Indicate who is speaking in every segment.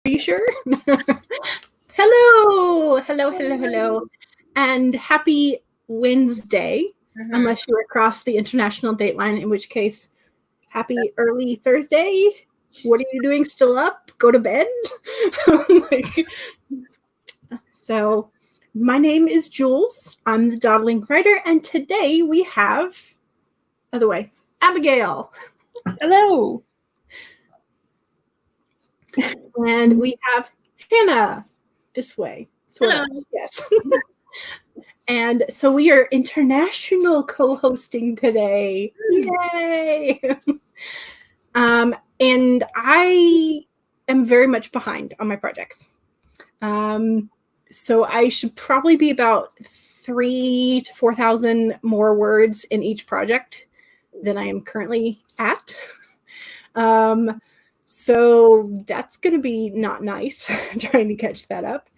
Speaker 1: Are you sure? Hello, and happy Wednesday, unless you're across the international date line, in which case, happy early Thursday. What are you doing? Still up? Go to bed? So, my name is Jules. I'm the Dawdling writer, and today we have, other way, Abigail.
Speaker 2: Hello.
Speaker 1: And we have Hannah this way. Sort of. Yes. And so we are international co-hosting today. Yay! And I am very much behind on my projects. So I should probably be about 3,000 to 4,000 more words in each project than I am currently at. So that's going to be not nice, trying to catch that up.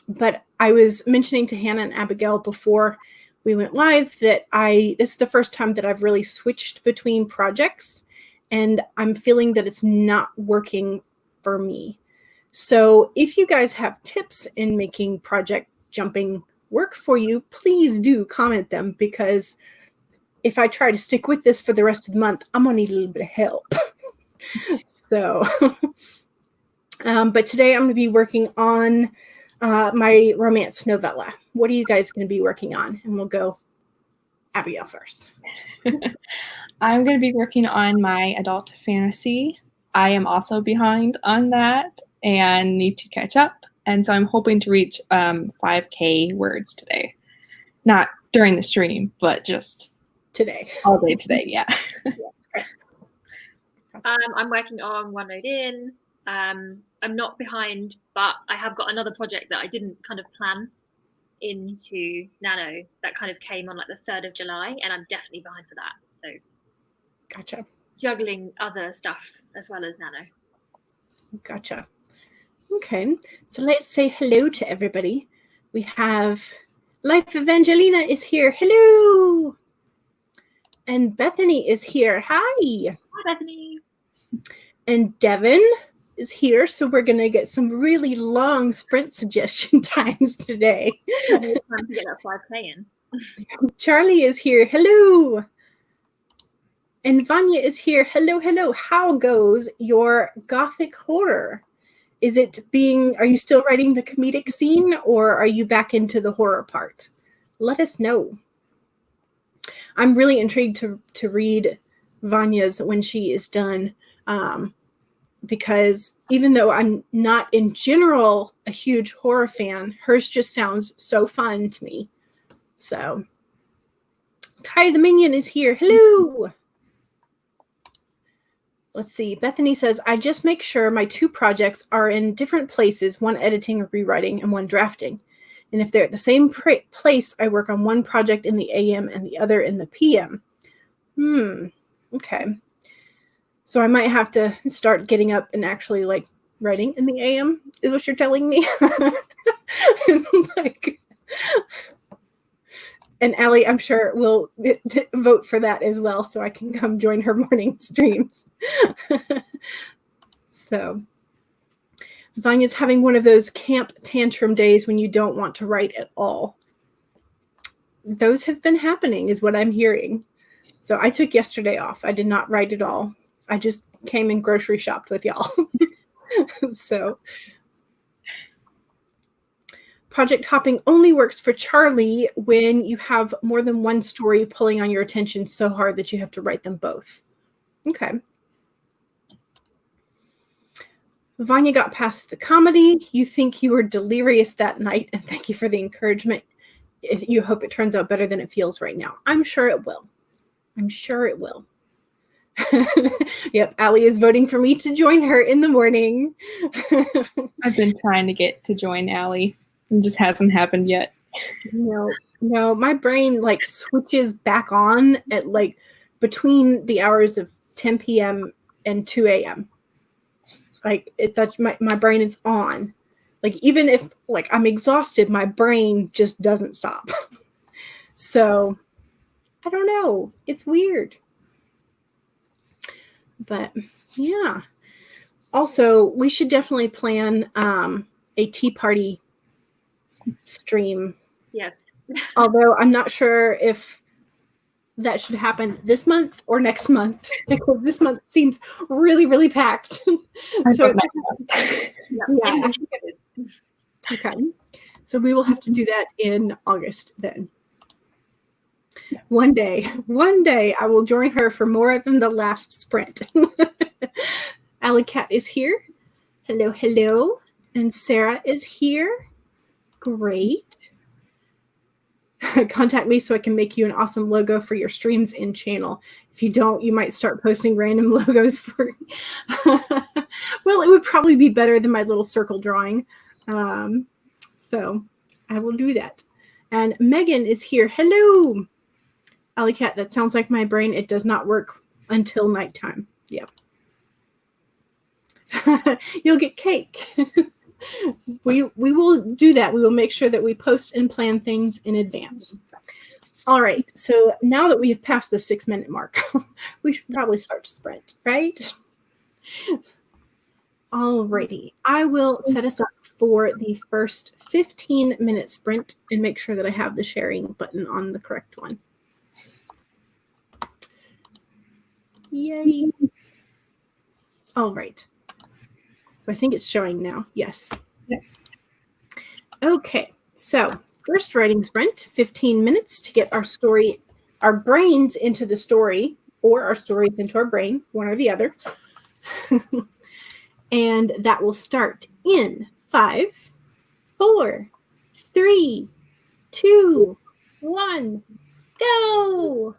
Speaker 1: But I was mentioning to Hannah and Abigail before we went live that this is the first time that I've really switched between projects, and I'm feeling that it's not working for me. So if you guys have tips in making project jumping work for you, please do comment them, because if I try to stick with this for the rest of the month, I'm going to need a little bit of help. So, but today I'm going to be working on my romance novella. What are you guys going to be working on? And we'll go Abigail first.
Speaker 2: I'm going to be working on my adult fantasy. I am also behind on that and need to catch up. And so I'm hoping to reach 5K words today. Not during the stream, but just
Speaker 1: today.
Speaker 2: All day today, yeah.
Speaker 3: I'm working on One Node In. I'm not behind, but I have got another project that I didn't kind of plan into Nano that kind of came on like the 3rd of July, and I'm definitely behind for that. So
Speaker 1: gotcha.
Speaker 3: Juggling other stuff as well as Nano.
Speaker 1: Gotcha. Okay, so let's say hello to everybody. We have Life Evangelina is here. Hello. And Bethany is here. Hi.
Speaker 3: Hi, Bethany.
Speaker 1: And Devin is here, so we're going to get some really long sprint suggestion times today.
Speaker 3: Time to get that 5K in.
Speaker 1: Charlie is here. Hello. And Vanya is here. Hello, hello. How goes your gothic horror? Are you still writing the comedic scene, or are you back into the horror part? Let us know. I'm really intrigued to read Vanya's when she is done, because even though I'm not in general a huge horror fan, hers just sounds so fun to me. So, Kai the Minion is here. Hello. Let's see. Bethany says, I just make sure my 2 projects are in different places, one editing or rewriting and one drafting. And if they're at the same place, I work on one project in the AM and the other in the PM. Okay. So I might have to start getting up and actually like writing in the AM, is what you're telling me. And Allie, I'm sure will vote for that as well, so I can come join her morning streams. So Vanya's having one of those camp tantrum days when you don't want to write at all. Those have been happening, is what I'm hearing. So I took yesterday off. I did not write at all. I just came and grocery shopped with y'all. So project hopping only works for Charlie when you have more than one story pulling on your attention so hard that you have to write them both. Okay. Vanya got past the comedy. You think you were delirious that night, and thank you for the encouragement. You hope it turns out better than it feels right now. I'm sure it will. I'm sure it will. Yep, Allie is voting for me to join her in the morning.
Speaker 2: I've been trying to get to join Allie. It just hasn't happened yet.
Speaker 1: No, my brain like switches back on at like between the hours of 10 p.m. and 2 a.m. Like that's my brain is on. Like even if like I'm exhausted, my brain just doesn't stop. So I don't know. It's weird. But yeah. Also, we should definitely plan a tea party stream.
Speaker 3: Yes.
Speaker 1: Although I'm not sure if that should happen this month or next month, because this month seems really, really packed. So yeah. Okay. So we will have to do that in August then. One day I will join her for more than the last sprint. Alley Cat is here. Hello, hello. And Sarah is here. Great. Contact me so I can make you an awesome logo for your streams and channel. If you don't, you might start posting random logos for well, it would probably be better than my little circle drawing. So I will do that. And Megan is here. Hello. Alley Cat, that sounds like my brain. It does not work until nighttime. Yep. You'll get cake. We will do that. We will make sure that we post and plan things in advance. All right. So now that we have passed the 6-minute mark, we should probably start to sprint, right? All righty. I will set us up for the first 15-minute sprint and make sure that I have the sharing button on the correct one. Yay. All right. So I think it's showing now. Yes.
Speaker 2: Yeah.
Speaker 1: Okay. So first writing sprint, 15 minutes to get our story, our brains into the story, or our stories into our brain, one or the other. And that will start in 5, 4, 3, 2, 1, go.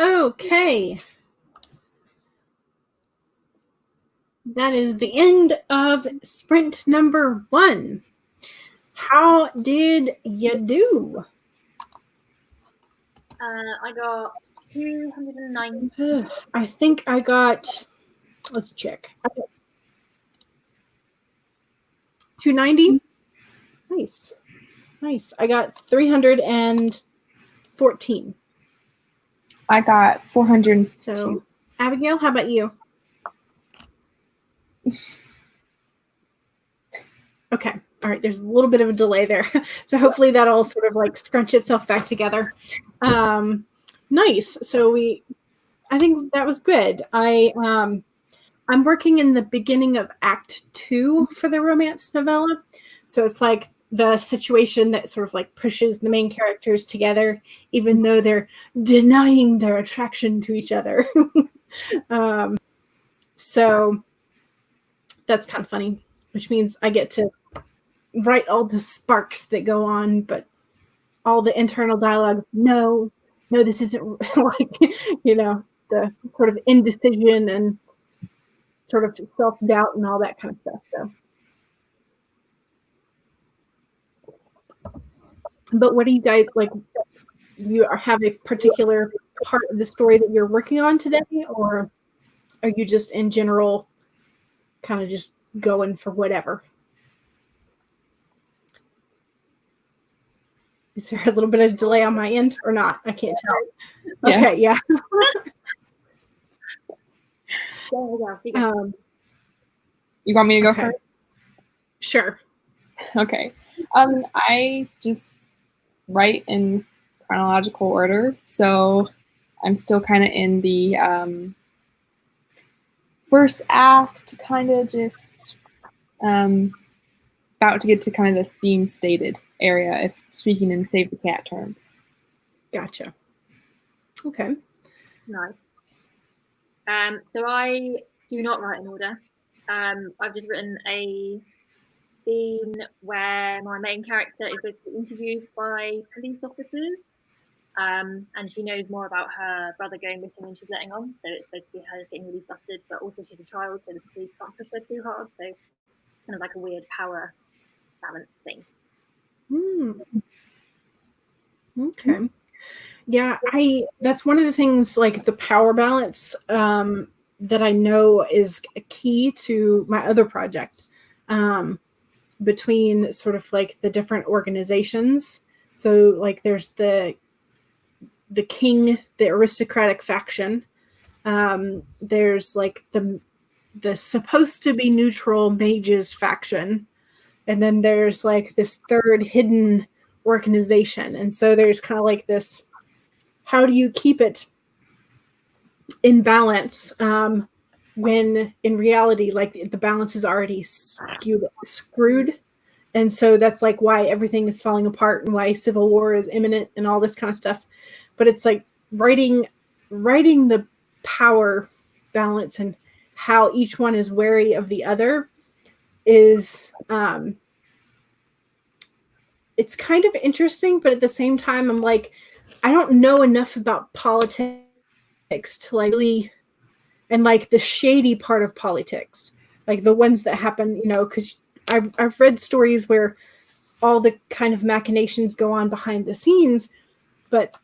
Speaker 1: Okay. That is the end of sprint number 1. How did you do?
Speaker 3: I got 290.
Speaker 1: I think I got, let's check. 290? Nice. Nice. I got 314.
Speaker 2: I got 402.
Speaker 1: So, Abigail, how about you? Okay. All right. There's a little bit of a delay there. So hopefully that'll sort of like scrunch itself back together. Nice. So I think that was good. I'm working in the beginning of Act 2 for the romance novella. So it's like the situation that sort of like pushes the main characters together, even though they're denying their attraction to each other. So that's kind of funny, which means I get to write all the sparks that go on, but all the internal dialogue, no, this isn't like, the sort of indecision and sort of self-doubt and all that kind of stuff. So, but what do you guys like? You have a particular part of the story that you're working on today, or are you just in general kind of just going for whatever? Is there a little bit of delay on my end or not? I can't tell.
Speaker 2: Yes.
Speaker 1: Okay, yeah.
Speaker 2: You want me to go
Speaker 1: okay.
Speaker 2: first?
Speaker 1: Sure.
Speaker 2: Okay. I just write in chronological order, so I'm still kind of in the first act, kind of just about to get to kind of the theme stated area, if speaking in Save the Cat terms.
Speaker 1: Gotcha. Okay.
Speaker 3: Nice. So I do not write in order. I've just written a scene where my main character is basically interviewed by police officers, and she knows more about her brother going missing than she's letting on. So it's basically her getting really busted, but also she's a child, so the police can't push her too hard. So it's kind of like a weird power balance thing.
Speaker 1: Okay. Yeah, that's one of the things, like the power balance, that I know is a key to my other project, between sort of like the different organizations. So like there's the king, the aristocratic faction. There's like the supposed to be neutral mages faction. And then there's like this third hidden organization. And so there's kind of like this, how do you keep it in balance, when in reality, like the balance is already screwed. And so that's like why everything is falling apart and why civil war is imminent and all this kind of stuff. But it's like writing the power balance and how each one is wary of the other is, it's kind of interesting, but at the same time, I'm like, I don't know enough about politics to like really, and like the shady part of politics, like the ones that happen, because I've read stories where all the kind of machinations go on behind the scenes, but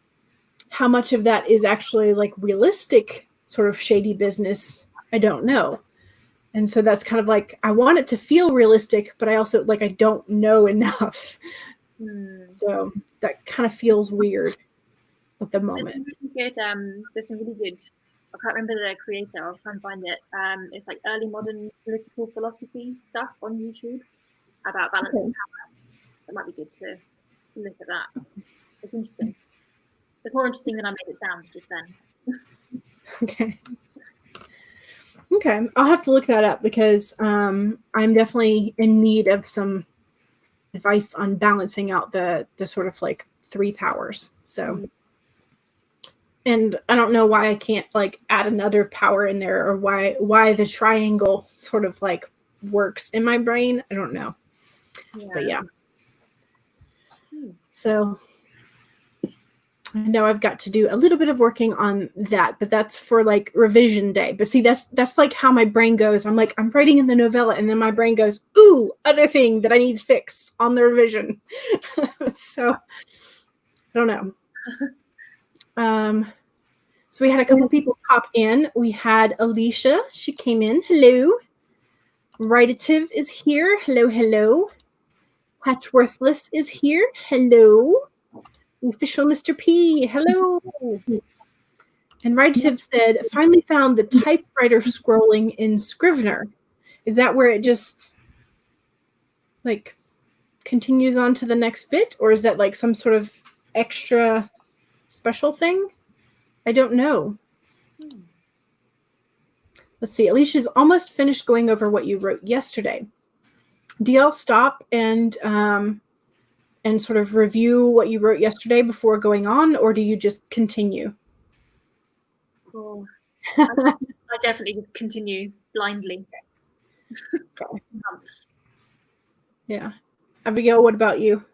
Speaker 1: how much of that is actually like realistic sort of shady business, I don't know. And so that's kind of like, I want it to feel realistic, but I also like, I don't know enough. So that kind of feels weird at the moment.
Speaker 3: There's some really good, I can't remember the creator, I'll try and find it. It's like early modern political philosophy stuff on YouTube about balancing power. It might be good to look at that. It's interesting. It's more interesting than I made it sound just then.
Speaker 1: Okay. I'll have to look that up because I'm definitely in need of some advice on balancing out the sort of like 3 powers. So, and I don't know why I can't like add another power in there, or why the triangle sort of like works in my brain. I don't know. But yeah. So I know I've got to do a little bit of working on that, but that's for like revision day. But see, that's like how my brain goes. I'm like, I'm writing in the novella, and then my brain goes, ooh, other thing that I need to fix on the revision. So I don't know. So we had a couple people pop in. We had Alicia. She came in. Hello. Writative is here. Hello, hello. Hatchworthless is here. Hello. Official Mr. P. Hello. And Writative said, finally found the typewriter scrolling in Scrivener. Is that where it just like continues on to the next bit? Or is that like some sort of extra special thing? I don't know. Let's see. Alicia's almost finished going over what you wrote yesterday. Do y'all stop and sort of review what you wrote yesterday before going on, or do you just continue?
Speaker 3: Oh, I definitely just continue blindly.
Speaker 1: Okay.
Speaker 3: Months.
Speaker 1: Yeah. Abigail, what about you?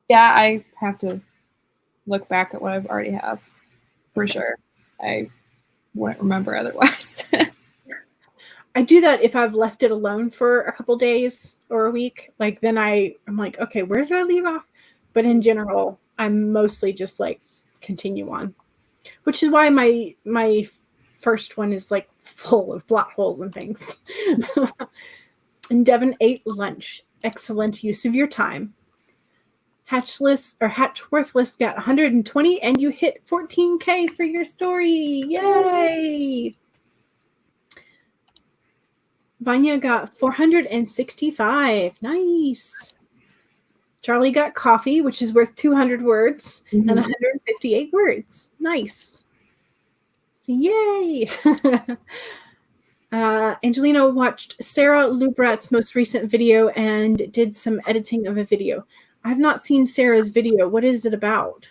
Speaker 2: Yeah, I have to look back at what I've already have for sure. I wouldn't remember otherwise.
Speaker 1: I do that if I've left it alone for a couple days or a week. Like then I'm like, okay, where did I leave off? But in general, I'm mostly just like continue on, which is why my first one is like full of plot holes and things. And Devin ate lunch. Excellent use of your time. Hatchworthless got 120 and you hit 14K for your story. Yay! Vanya got 465. Nice. Charlie got coffee, which is worth 200 words and 158 words. Nice. So yay! Angelina watched Sarah Lubrat's most recent video and did some editing of a video. I've not seen Sarah's video. What is it about?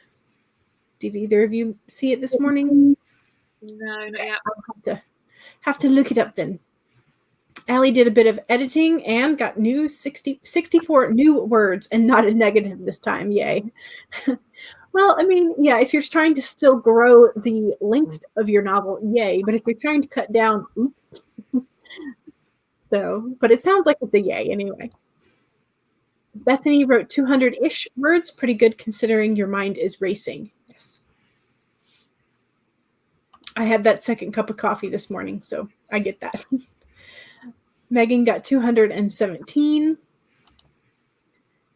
Speaker 1: Did either of you see it this morning?
Speaker 3: No, not yet.
Speaker 1: I'll have to look it up then. Allie did a bit of editing and got 64 new words and not a negative this time. Yay. Well, I mean, yeah, if you're trying to still grow the length of your novel, yay. But if you're trying to cut down, oops. So, but it sounds like it's a yay anyway. Bethany wrote 200-ish words. Pretty good considering your mind is racing. Yes. I had that second cup of coffee this morning, so I get that. Megan got 217.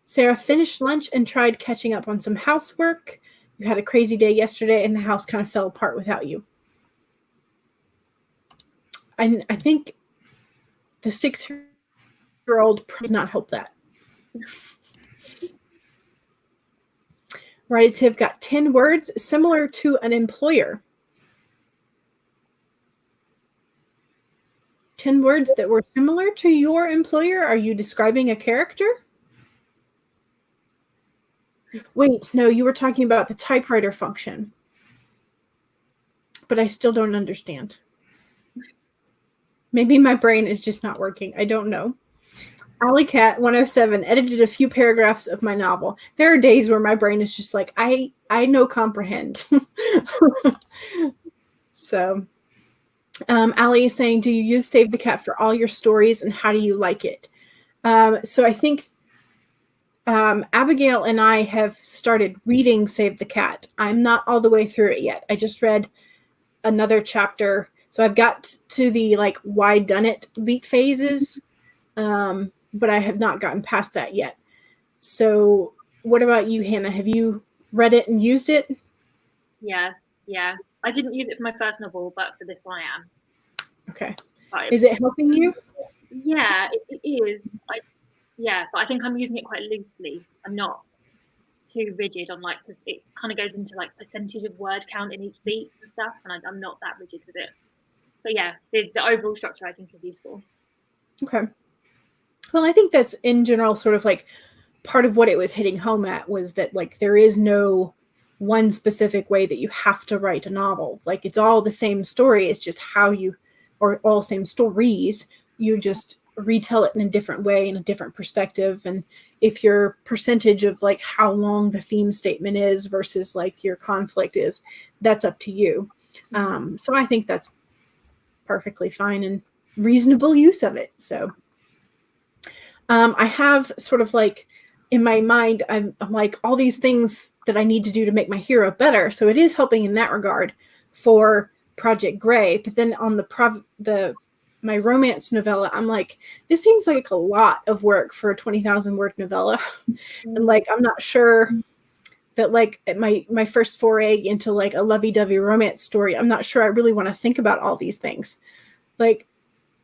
Speaker 1: Sarah finished lunch and tried catching up on some housework. You had a crazy day yesterday and the house kind of fell apart without you. I think the 6-year-old does not help that. Writative got 10 words, similar to an employer. 10 words that were similar to your employer? Are you describing a character? Wait, no, you were talking about the typewriter function. But I still don't understand. Maybe my brain is just not working. I don't know. Alleycat 107 edited a few paragraphs of my novel. There are days where my brain is just like, I no comprehend. So, Allie is saying, do you use Save the Cat for all your stories and how do you like it? So I think Abigail and I have started reading Save the Cat. I'm not all the way through it yet. I just read another chapter. So I've got to the like why done it beat phases. But I have not gotten past that yet. So what about you, Hannah? Have you read it and used it?
Speaker 3: Yeah. I didn't use it for my first novel, but for this one I am.
Speaker 1: Okay. Is it helping you?
Speaker 3: Yeah, it is. But I think I'm using it quite loosely. I'm not too rigid on like, because it kind of goes into like percentage of word count in each beat and stuff, and I'm not that rigid with it. But yeah, the overall structure I think is useful.
Speaker 1: Okay. Well, I think that's in general sort of like part of what it was hitting home at was that like there is no one specific way that you have to write a novel. Like it's all the same story. It's just how you, or all same stories. You just retell it in a different way, in a different perspective. And if your percentage of like how long the theme statement is versus like your conflict is, that's up to you. So I think that's perfectly fine and reasonable use of it. So I have sort of like in my mind, I'm like all these things that I need to do to make my hero better. So it is helping in that regard for Project Gray. But then on my romance novella, I'm like, this seems like a lot of work for a 20,000 word novella. And like, I'm not sure that like my first foray into like a lovey-dovey romance story, I'm not sure I really want to think about all these things. Like,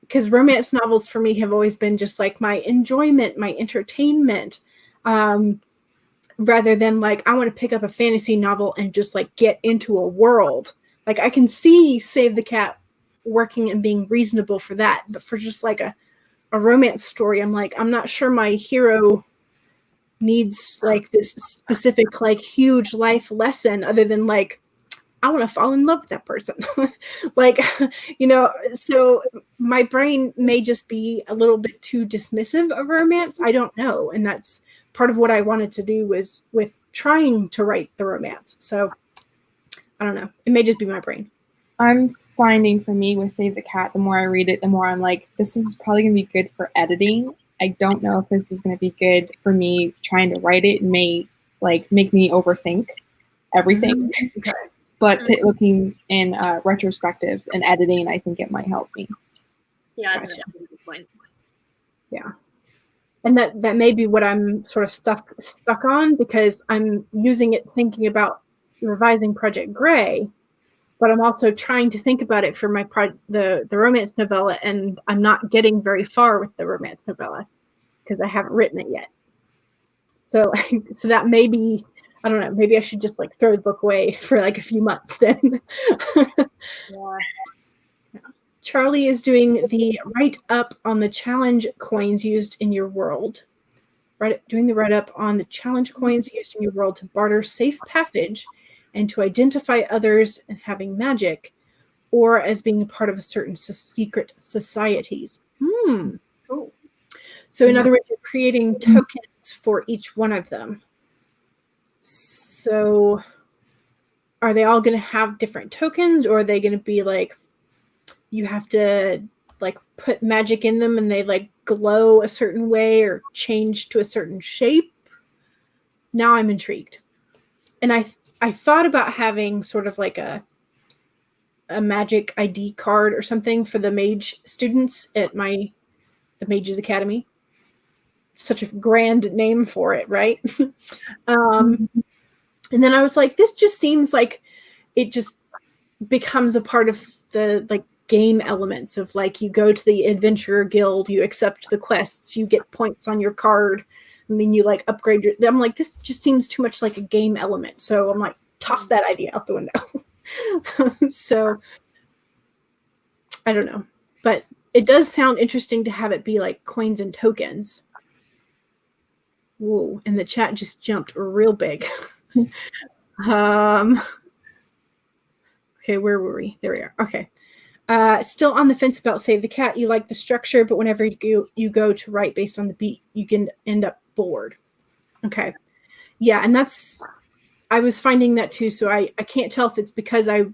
Speaker 1: because romance novels for me have always been just like my enjoyment, my entertainment, rather than like, I want to pick up a fantasy novel and just like get into a world. Like I can see Save the Cat working and being reasonable for that. But for just like a romance story, I'm like, I'm not sure my hero needs like this specific, like huge life lesson other than like, I want to fall in love with that person. Like, you know, so my brain may just be a little bit too dismissive of romance. I don't know. And that's part of what I wanted to do was with trying to write the romance. So I don't know. It may just be my brain.
Speaker 2: I'm finding for me with Save the Cat, the more I read it, the more I'm like, this is probably going to be good for editing. I don't know if this is going to be good for me trying to write it. It may like make me overthink everything.
Speaker 1: Okay.
Speaker 2: But looking in retrospective and editing, I think it might help me.
Speaker 3: Yeah,
Speaker 1: Gotcha.
Speaker 3: that's a good point.
Speaker 1: Yeah. And that may be what I'm sort of stuck on, because I'm using it thinking about revising Project Gray, but I'm also trying to think about it for my the romance novella, and I'm not getting very far with the romance novella because I haven't written it yet. So that may be, I don't know, maybe I should just like throw the book away for like a few months then.
Speaker 3: Yeah.
Speaker 1: Charlie is doing the write-up on the challenge coins used in your world. Doing the write-up on the challenge coins used in your world to barter safe passage and to identify others and having magic, or as being part of a certain secret societies.
Speaker 3: Cool.
Speaker 1: So in other words, you're creating tokens for each one of them. So are they all going to have different tokens, or are they going to be like, you have to like put magic in them and they like glow a certain way or change to a certain shape? Now I'm intrigued. And I thought about having sort of like a magic ID card or something for the mage students at the Mages Academy. Such a grand name for it, right? And then I was like, this just seems like it just becomes a part of the like game elements of like, you go to the adventurer guild, you accept the quests, you get points on your card, and then you like upgrade I'm like, this just seems too much like a game element. So I'm like, toss that idea out the window. So I don't know, but it does sound interesting to have it be like coins and tokens. Whoa, and the chat just jumped real big. Okay, where were we? There we are. Okay. Still on the fence about Save the Cat. You like the structure, but whenever you go to write based on the beat, you can end up bored. Okay. Yeah, and I was finding that too, so I can't tell if it's because I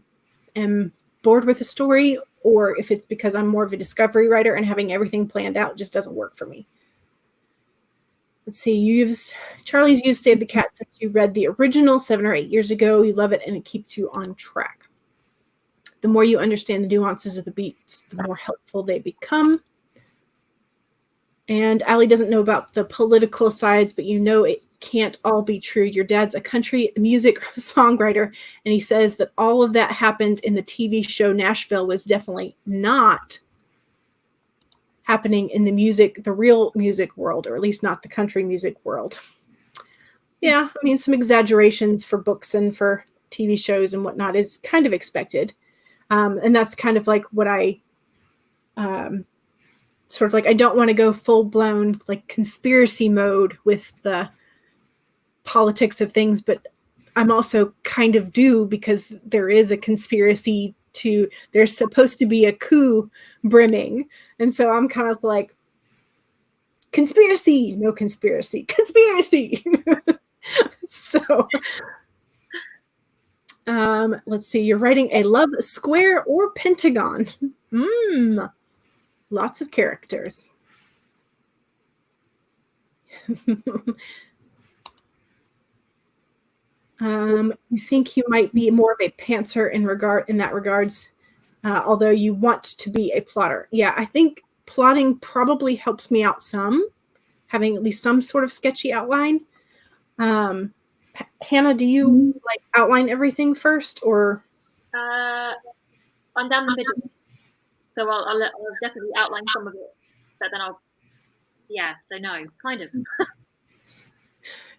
Speaker 1: am bored with a story or if it's because I'm more of a discovery writer and having everything planned out just doesn't work for me. Let's see, Charlie's used Save the Cat since you read the original 7 or 8 years ago. You love it and it keeps you on track. The more you understand the nuances of the beats, the more helpful they become. And Allie doesn't know about the political sides, but you know it can't all be true. Your dad's a country music songwriter, and he says that all of that happened in the TV show Nashville was definitely not happening in the real music world, or at least not the country music world. Yeah, I mean, some exaggerations for books and for TV shows and whatnot is kind of expected. And that's kind of like what I sort of like, I don't want to go full blown like conspiracy mode with the politics of things, but I'm also kind of do, because there is a conspiracy there's supposed to be a coup brimming. And so I'm kind of like, conspiracy, no conspiracy, conspiracy. So, let's see. You're writing a love square or pentagon. Lots of characters. You think you might be more of a pantser in that regards, although you want to be a plotter. Yeah, I think plotting probably helps me out some, having at least some sort of sketchy outline. Hannah, do you like outline everything first, or?
Speaker 3: I'm down the middle, so I'll definitely outline some of it, but then so no, kind of.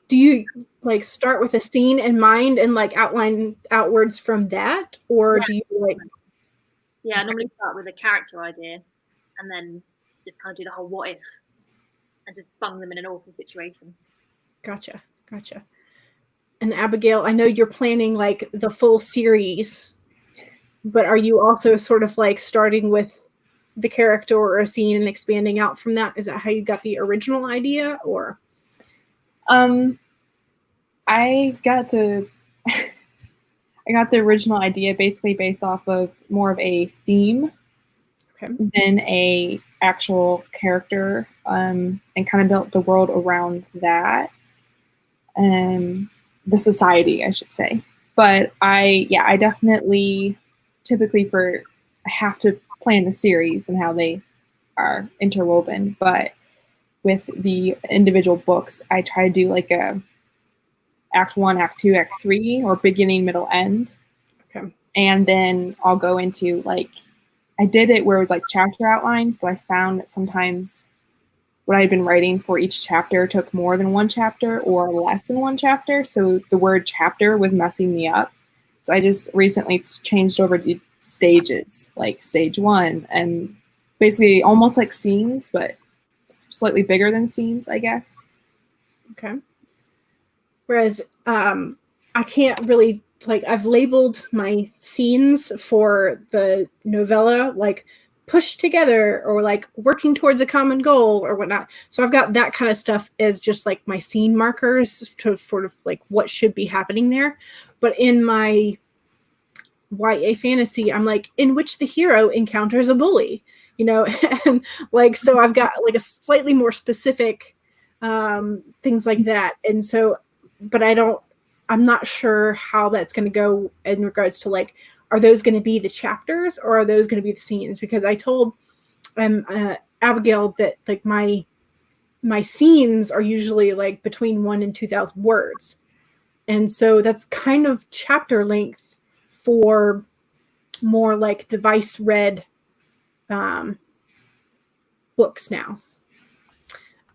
Speaker 1: Do you like start with a scene in mind and like outline outwards from that, or do you like?
Speaker 3: Yeah, I normally start with a character idea, and then just kind of do the whole what if, and just bung them in an awful situation.
Speaker 1: Gotcha. And Abigail, I know you're planning like the full series, but are you also sort of like starting with the character or a scene and expanding out from that? Is that how you got the original idea, or?
Speaker 2: I got the original idea basically based off of more of a theme than a actual character, and kind of built the world around that, the society, I should say. But I definitely typically I have to plan the series and how they are interwoven, but with the individual books, I try to do like a Act 1, Act 2, Act 3, or beginning, middle, end.
Speaker 1: Okay.
Speaker 2: And then I'll go into like, I did it where it was like chapter outlines, but I found that sometimes what I had been writing for each chapter took more than one chapter or less than one chapter. So the word chapter was messing me up. So I just recently changed over to stages, like stage 1, and basically almost like scenes, but slightly bigger than scenes, I guess.
Speaker 1: Okay. Whereas I can't really, like, I've labeled my scenes for the novella like pushed together or like working towards a common goal or whatnot. So I've got that kind of stuff as just like my scene markers to sort of like what should be happening there. But in my YA fantasy, I'm like, in which the hero encounters a bully, and like, so I've got like a slightly more specific things like that. And so, but I'm not sure how that's going to go in regards to like, are those going to be the chapters or are those going to be the scenes? Because I told Abigail that like my scenes are usually like between 1,000 and 2,000 words. And so that's kind of chapter length for more like device read books now.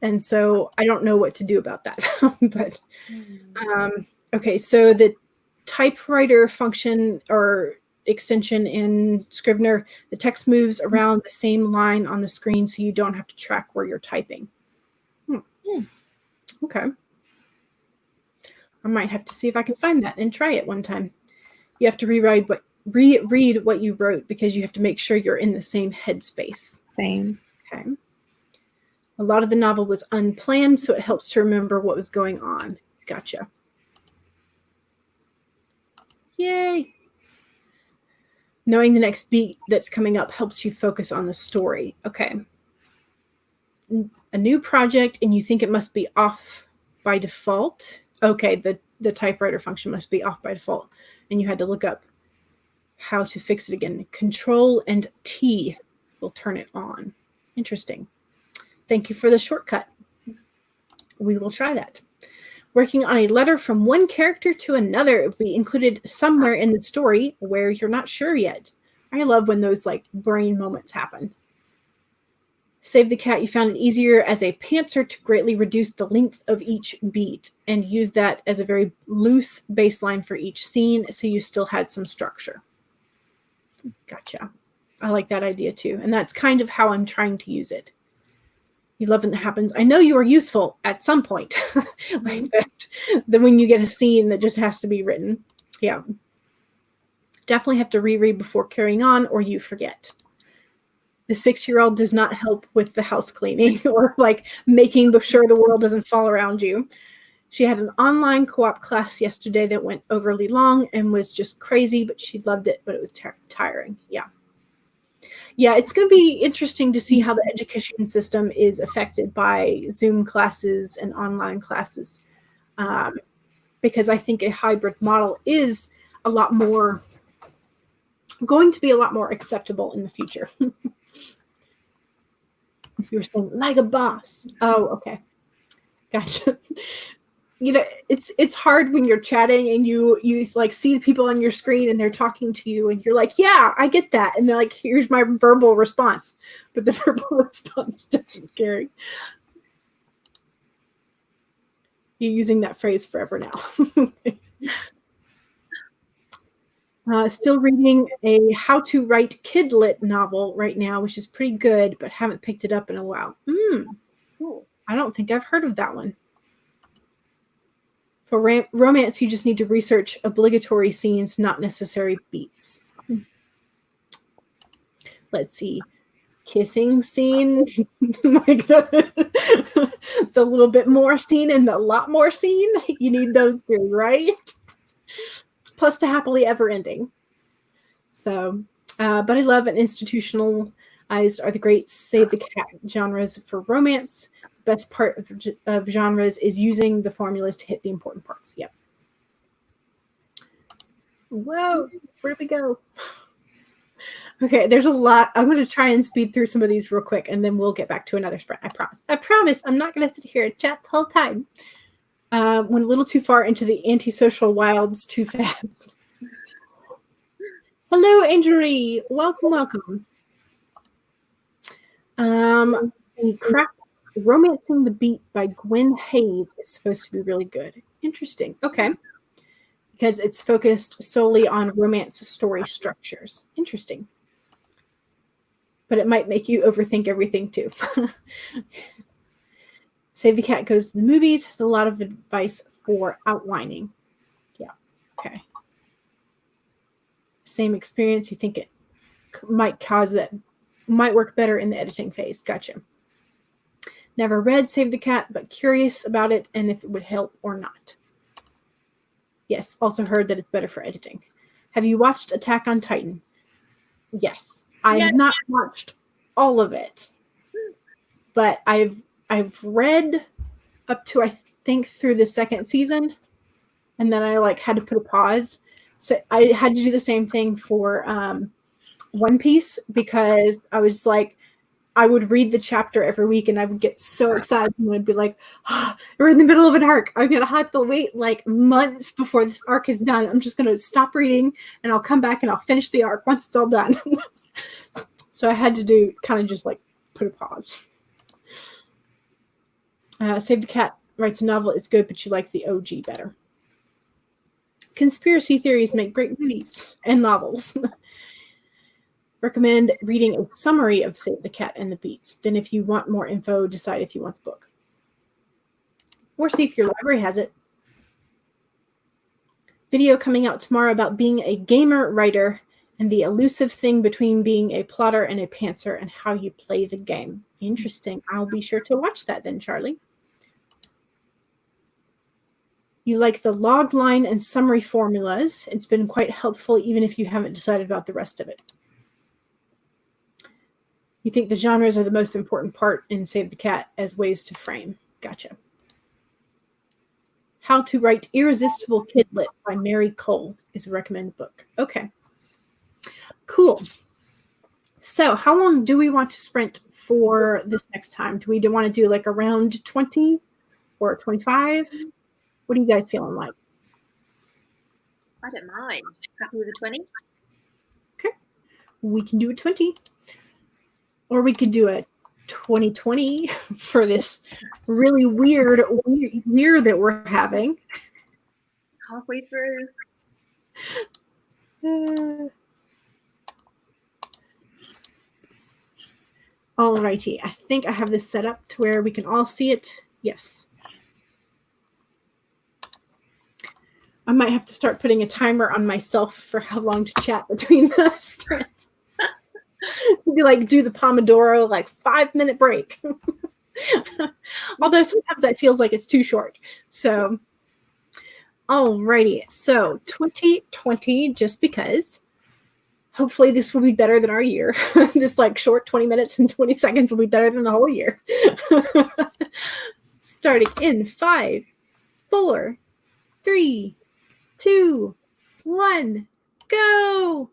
Speaker 1: And so I don't know what to do about that. But okay, so the typewriter function or extension in Scrivener, the text moves around the same line on the screen so you don't have to track where you're typing. Okay. I might have to see if I can find that and try it one time. You have to reread what you wrote because you have to make sure you're in the same headspace.
Speaker 2: Same.
Speaker 1: Okay. A lot of the novel was unplanned, so it helps to remember what was going on. Gotcha. Yay. Knowing the next beat that's coming up helps you focus on the story. Okay. A new project and you think it must be off by default. Okay, the typewriter function must be off by default. And you had to look up how to fix it again. Control and T will turn it on. Interesting. Thank you for the shortcut. We will try that. Working on a letter from one character to another will be included somewhere in the story where you're not sure yet. I love when those like brain moments happen. Save the cat. You found it easier as a pantser to greatly reduce the length of each beat and use that as a very loose baseline for each scene so you still had some structure. Gotcha. I like that idea too. And that's kind of how I'm trying to use it. You love when that happens. I know you are useful at some point. Like that. Then when you get a scene that just has to be written. Yeah. Definitely have to reread before carrying on or you forget. The 6-year-old does not help with the house cleaning or like making sure the world doesn't fall around you. She had an online co-op class yesterday that went overly long and was just crazy, but she loved it, but it was tiring. Yeah. Yeah, it's going to be interesting to see how the education system is affected by Zoom classes and online classes, because I think a hybrid model is going to be a lot more acceptable in the future. If you were saying like a boss. Oh, okay. Gotcha. It's hard when you're chatting and you like see people on your screen and they're talking to you and you're like, yeah, I get that. And they're like, here's my verbal response. But the verbal response doesn't carry. You're using that phrase forever now. Still reading a how to write kidlit novel right now, which is pretty good, but haven't picked it up in a while. Cool. I don't think I've heard of that one. For romance, you just need to research obligatory scenes, not necessary beats. Let's see. Kissing scene, like the little bit more scene and the lot more scene. You need those two, right? Plus the happily ever ending. So, but I love and institutionalized are the great save the cat genres for romance. Best part of genres is using the formulas to hit the important parts. Yep. Whoa, where did we go? Okay, there's a lot. I'm going to try and speed through some of these real quick, and then we'll get back to another sprint. I promise. I promise I'm not going to sit here and chat the whole time. Went a little too far into the antisocial wilds too fast. Hello, Andrew. Welcome. Romancing the Beat by Gwen Hayes is supposed to be really good. Interesting. Okay. Because it's focused solely on romance story structures. Interesting. But it might make you overthink everything too. Save the Cat Goes to the Movies has a lot of advice for outlining. Yeah. Okay. Same experience. You think it might work better in the editing phase. Gotcha. Never read Save the Cat, but curious about it and if it would help or not. Yes, also heard that it's better for editing. Have you watched Attack on Titan? Yes. I have not watched all of it, but I've read up to, I think, through the second season, and then I had to put a pause. So I had to do the same thing for One Piece, because I was like, I would read the chapter every week and I would get so excited and I'd be like, oh, we're in the middle of an arc. I'm going to have to wait like months before this arc is done. I'm just going to stop reading and I'll come back and I'll finish the arc once it's all done. So I had to do kind of just like put a pause. Save the Cat writes a novel. It's good, but you like the OG better. Conspiracy theories make great movies and novels. Recommend reading a summary of Save the Cat and the Beats. Then if you want more info, decide if you want the book. Or see if your library has it. Video coming out tomorrow about being a gamer writer and the elusive thing between being a plotter and a pantser and how you play the game. Interesting. I'll be sure to watch that then, Charlie. You like the log line and summary formulas. It's been quite helpful even if you haven't decided about the rest of it. You think the genres are the most important part in Save the Cat as ways to frame. Gotcha. How to Write Irresistible Kidlit by Mary Cole is a recommended book. Okay. Cool. So how long do we want to sprint for this next time? Do we want to do like around 20 or 25? What are you guys feeling like?
Speaker 3: I don't mind. Happy with a 20?
Speaker 1: Okay. We can do a 20. Or we could do a 2020 for this really weird year that we're having.
Speaker 3: Halfway through.
Speaker 1: Alrighty. I think I have this set up to where we can all see it. Yes. I might have to start putting a timer on myself for how long to chat between the sprints. Be like, do the Pomodoro, like 5-minute break. Although sometimes that feels like it's too short. So, alrighty. So 2020, just because. Hopefully this will be better than our year. This like short 20 minutes and 20 seconds will be better than the whole year. Starting in 5, 4, 3, 2, 1, go.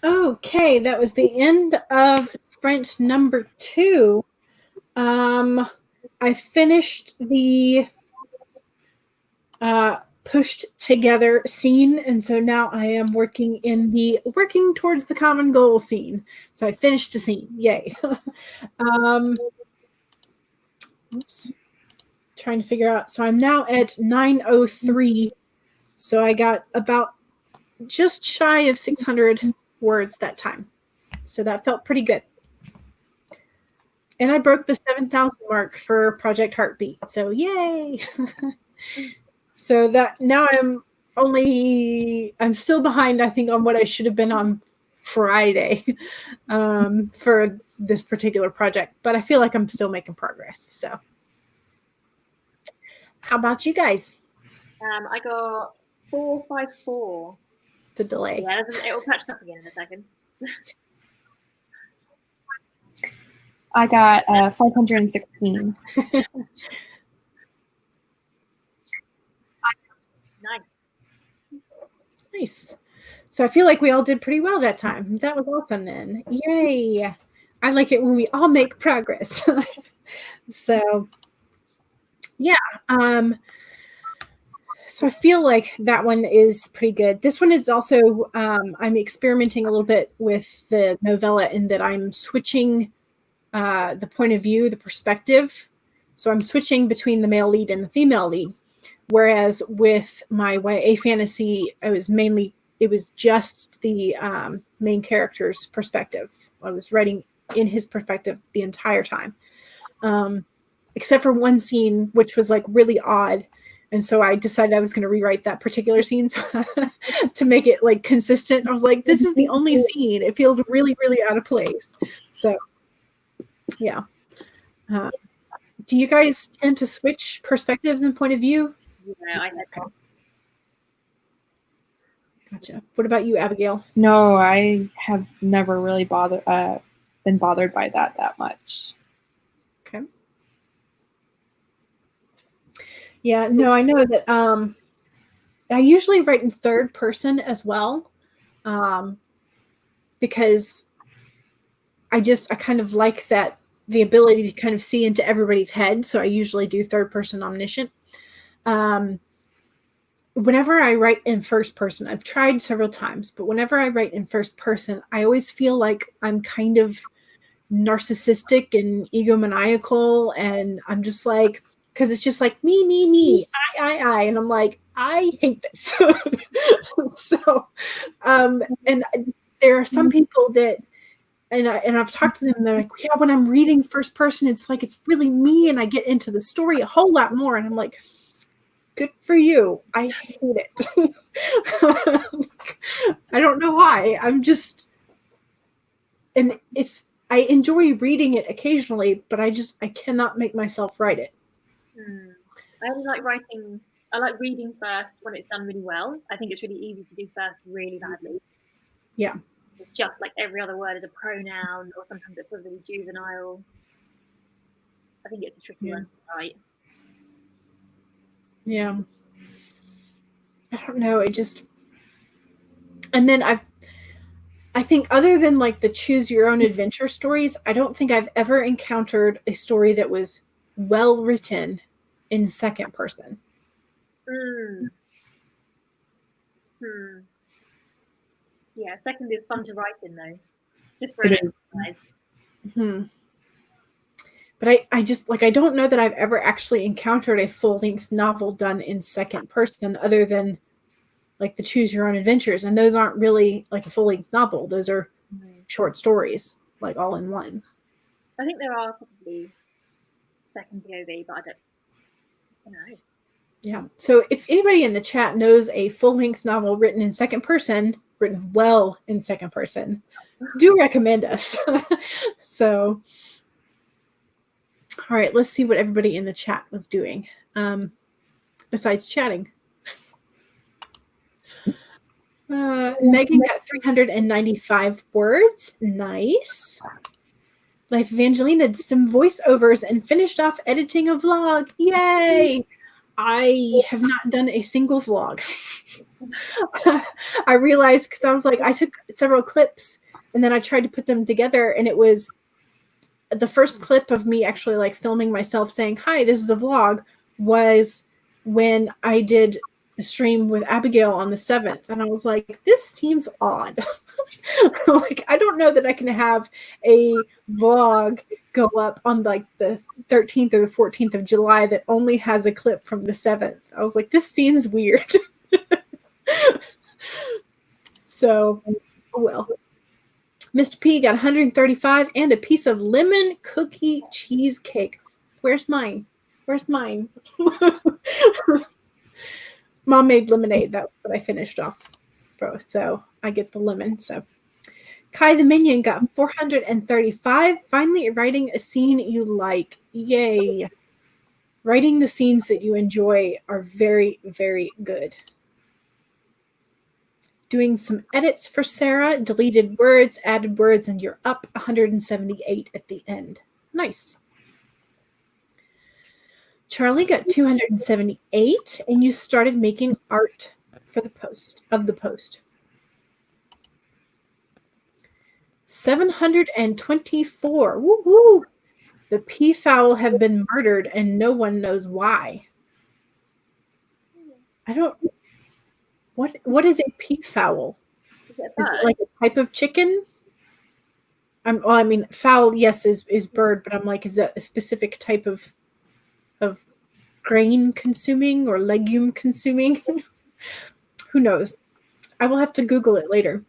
Speaker 1: Okay, that was the end of sprint number 2. I finished the pushed together scene, and so now I am working towards the common goal scene. So I finished a scene. Yay. Oops. Trying to figure out. So I'm now at 903. So I got about just shy of 600 words that time. So that felt pretty good. And I broke the 7,000 mark for Project Heartbeat. So yay. So that now I'm still behind, I think, on what I should have been on Friday for this particular project, but I feel like I'm still making progress. So how about you guys?
Speaker 3: I got 454.
Speaker 1: The delay.
Speaker 3: Yeah, it will catch up again in a second.
Speaker 2: I got 516.
Speaker 1: Nice. So I feel like we all did pretty well that time. That was awesome then. Yay. I like it when we all make progress. So yeah. So I feel like that one is pretty good. This one is also, I'm experimenting a little bit with the novella in that I'm switching the point of view, the perspective. So I'm switching between the male lead and the female lead. Whereas with my YA fantasy, it was just the main character's perspective. I was writing in his perspective the entire time. Except for one scene, which was like really odd. And so I decided I was going to rewrite that particular scene to make it like consistent. I was like, this is the only scene. It feels really, really out of place. So, yeah. Do you guys tend to switch perspectives and point of view?
Speaker 3: Yeah, I think.
Speaker 1: Gotcha. What about you, Abigail?
Speaker 2: No, I have never really been bothered by that much.
Speaker 1: Okay. Yeah, no, I know that I usually write in third person as well, because I kind of like the ability to kind of see into everybody's head. So I usually do third person omniscient. Whenever I write in first person, I've tried several times, but whenever I write in first person, I always feel like I'm kind of narcissistic and egomaniacal, and I'm just like, because it's just like me, I, and I'm like, I hate this. So, and there are some people that, and I've talked to them, they're like, yeah, when I'm reading first person, it's like, it's really me, and I get into the story a whole lot more, and I'm like, good for you. I hate it. I don't know why. I enjoy reading it occasionally, but I cannot make myself write it.
Speaker 3: I only like writing. I like reading first when it's done really well. I think it's really easy to do first really badly.
Speaker 1: Yeah.
Speaker 3: It's just like every other word is a pronoun, or sometimes it feels really juvenile. I think it's a tricky one to write.
Speaker 1: Yeah. I don't know. And then I think other than like the choose your own adventure stories, I don't think I've ever encountered a story that was well written in second person.
Speaker 3: Yeah, second is fun to write in though. Just for an exercise.
Speaker 1: But I don't know that I've ever actually encountered a full-length novel done in second person other than like the Choose Your Own Adventures. And those aren't really like a full-length novel. Those are short stories, like all in one.
Speaker 3: I think there are probably second POV, but I don't know.
Speaker 1: Yeah. So if anybody in the chat knows a full-length novel written in second person, written well in second person, do recommend us. So... All right, let's see what everybody in the chat was doing besides chatting. Megan got 395 words. Nice. Life of Angelina did some voiceovers and finished off editing a vlog. Yay! I have not done a single vlog. I realized because I was like, I took several clips and then I tried to put them together, and it was the first clip of me actually like filming myself saying, "Hi, this is a vlog," was when I did a stream with Abigail on the 7th, and I was like, this seems odd. Like, I don't know that I can have a vlog go up on like the 13th or the 14th of July that only has a clip from the 7th. I was like, this seems weird. So, well. Mr. P got 135 and a piece of lemon cookie cheesecake. Where's mine? Where's mine? Mom made lemonade. That's what I finished off. So I get the lemon. So Kai the Minion got 435. Finally writing a scene you like. Yay. Writing the scenes that you enjoy are very, very good. Doing some edits for Sarah, deleted words, added words, and you're up 178 at the end. Nice. Charlie got 278, and you started making art for the post. 724. Woo-hoo! The peafowl have been murdered, and no one knows why. I don't... What is a peafowl? Is it like a type of chicken? Well, I mean, fowl, yes, is bird, but I'm like, is that a specific type of grain consuming or legume consuming? Who knows? I will have to Google it later.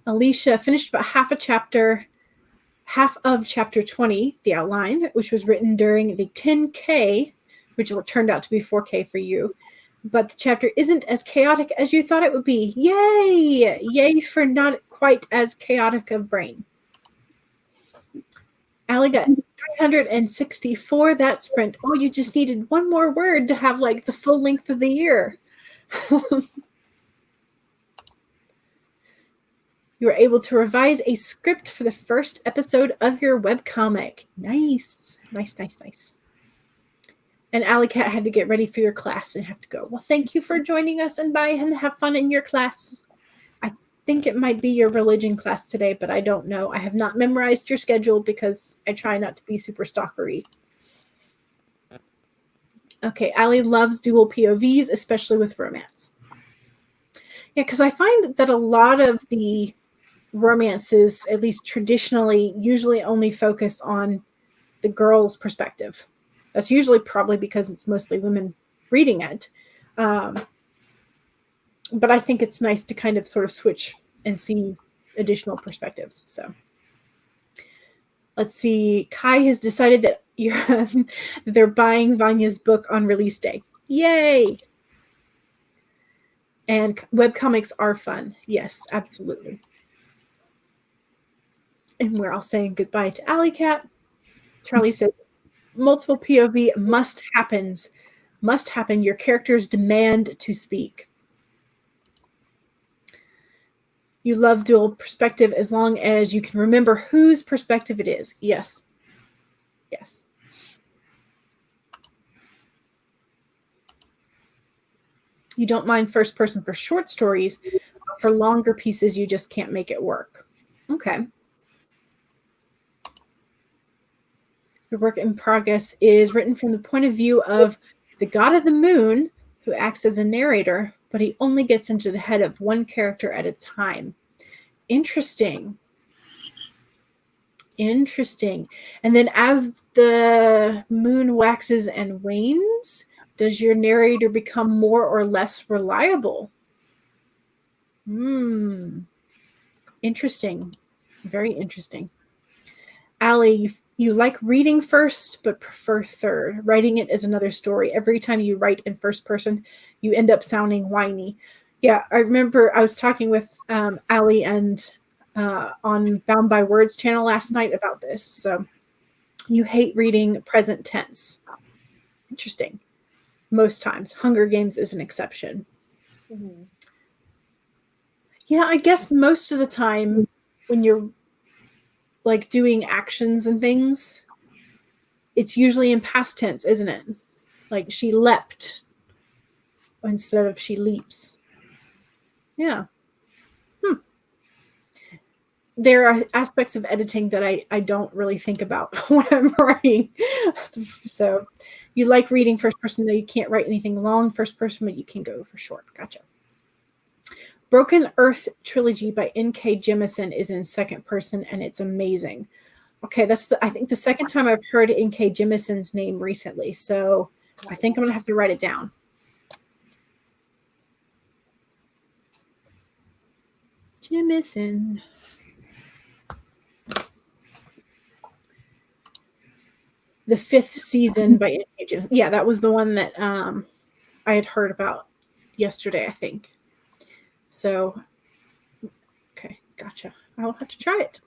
Speaker 1: Alicia finished about half of chapter 20, the outline, which was written during the 10K, which turned out to be 4K for you. But the chapter isn't as chaotic as you thought it would be. Yay! Yay for not quite as chaotic of brain. Allie got 364 that sprint. Oh, you just needed one more word to have like the full length of the year. You were able to revise a script for the first episode of your webcomic. Nice. Nice, nice, nice. And Alley Cat had to get ready for your class and have to go. Well, thank you for joining us, and bye, and have fun in your class. I think it might be your religion class today, but I don't know. I have not memorized your schedule because I try not to be super stalkery. Okay, Allie loves dual POVs, especially with romance. Yeah, because I find that a lot of the romances, at least traditionally, usually only focus on the girl's perspective. That's usually probably because it's mostly women reading it. But I think it's nice to kind of sort of switch and see additional perspectives. So let's see. Kai has decided that they're buying Vanya's book on release day. Yay! And webcomics are fun. Yes, absolutely. And we're all saying goodbye to Alley Cat. Charlie says, multiple POV must happen. Your characters demand to speak. You love dual perspective as long as you can remember whose perspective it is. Yes. Yes. You don't mind first person for short stories. For longer pieces, you just can't make it work. Okay. Your work in progress is written from the point of view of the god of the moon, who acts as a narrator, but he only gets into the head of one character at a time. Interesting. Interesting. And then as the moon waxes and wanes, does your narrator become more or less reliable? Interesting. Very interesting. Allie, you like reading first, but prefer third. Writing it is another story. Every time you write in first person, you end up sounding whiny. Yeah, I remember I was talking with Allie and on Bound by Words channel last night about this. So you hate reading present tense. Interesting. Most times. Hunger Games is an exception. Mm-hmm. Yeah, I guess most of the time when you're like doing actions and things, it's usually in past tense, isn't it? Like she leapt. instead of she leaps. Yeah. There are aspects of editing that I don't really think about when I'm writing. So you like reading first person, though you can't write anything long first person, but you can go for short. Gotcha. Broken Earth Trilogy by N.K. Jemisin is in second person, and it's amazing. Okay, that's I think the second time I've heard N.K. Jemisin's name recently, so I think I'm going to have to write it down. Jemisin. The 5th season by N.K. Jemisin. Yeah, that was the one that I had heard about yesterday, I think. So, okay, gotcha. I'll have to try it.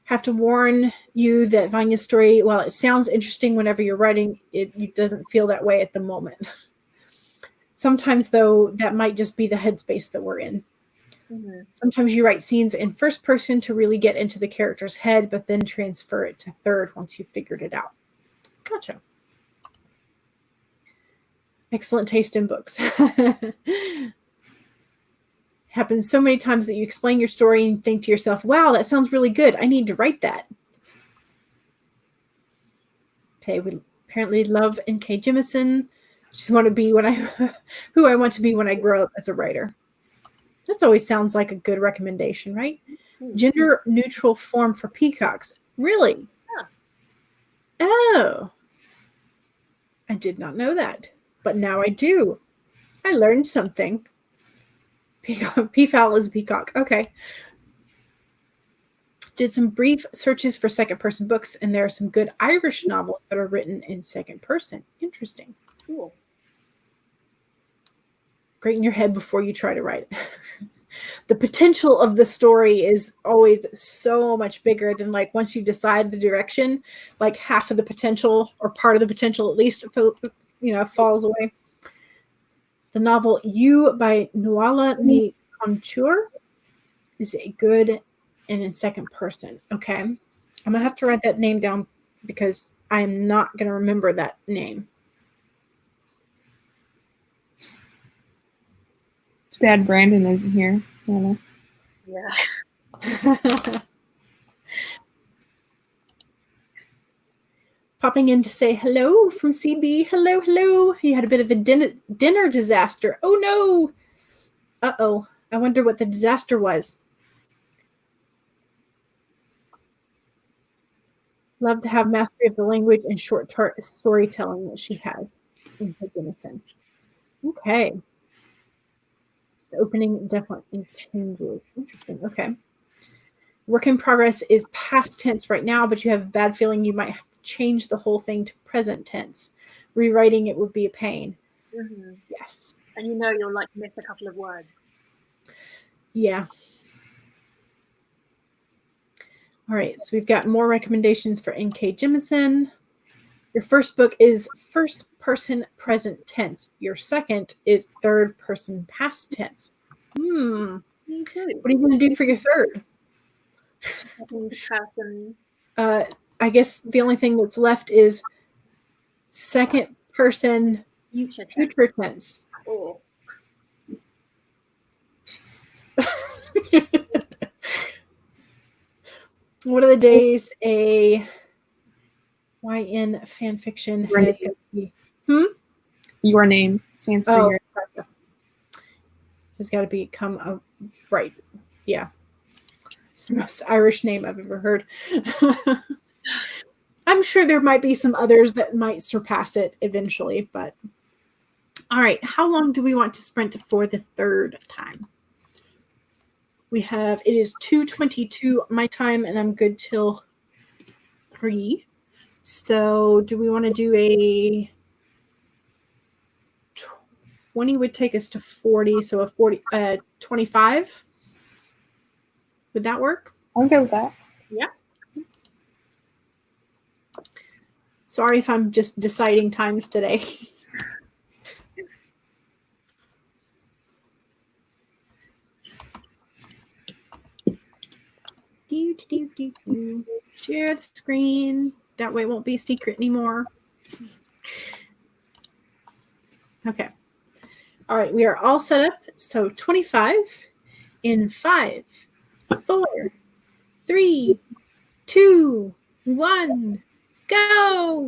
Speaker 1: Have to warn you that Vanya's story, while it sounds interesting whenever you're writing, it doesn't feel that way at the moment. Sometimes, though, that might just be the headspace that we're in. Mm-hmm. Sometimes you write scenes in first person to really get into the character's head, but then transfer it to third once you've figured it out. Gotcha. Excellent taste in books. Happens so many times that you explain your story and think to yourself, wow, that sounds really good. I need to write that. Okay, we apparently love N.K. Jemisin. Just want to be who I want to be when I grow up as a writer. That always sounds like a good recommendation, right? Mm-hmm. Gender neutral form for peacocks. Really? Yeah. Oh. I did not know that, but now I do. I learned something. Peafowl is a peacock. Okay. Did some brief searches for second person books, and there are some good Irish novels that are written in second person. Interesting. Cool. Great in your head before you try to write it. The potential of the story is always so much bigger than like once you decide the direction, like half of the potential or part of the potential at least, falls away. The novel You by Nuala Ni Contour is a good and in second person. Okay. I'm going to have to write that name down because I am not going to remember that name.
Speaker 2: It's bad Brandon isn't here.
Speaker 3: Yeah.
Speaker 1: Popping in to say hello from CB. Hello, hello. He had a bit of a dinner disaster. Oh, no. Uh-oh. I wonder what the disaster was. Love to have mastery of the language and short storytelling that she had in her Jemisin. Okay. The opening definitely changes. Interesting. Okay. Work in progress is past tense right now, but you have a bad feeling you might have to change the whole thing to present tense. Rewriting it would be a pain.
Speaker 3: Mm-hmm.
Speaker 1: Yes.
Speaker 3: And you'll like miss a couple of words.
Speaker 1: Yeah. All right. So we've got more recommendations for N.K. Jemisin. Your first book is first person present tense. Your second is third person past tense. Me too. What are you going to do for your third? I guess the only thing that's left is second person future tense.
Speaker 3: Oh.
Speaker 1: What are the days a YN fan fiction has got to be?
Speaker 2: Your name stands for your.
Speaker 1: Gotcha. It's got to become right. Yeah. It's the most Irish name I've ever heard. I'm sure there might be some others that might surpass it eventually, but all right. How long do we want to sprint for the third time? It is 2:22 my time, and I'm good till 3. So do we want to do a 20 would take us to 40, so a 25? Would that work?
Speaker 2: I'm good with that.
Speaker 3: Yeah.
Speaker 1: Sorry if I'm just deciding times today. Share the screen. That way it won't be a secret anymore. Okay. All right, we are all set up. So 25 in 5, 4, 3, 2, 1, go.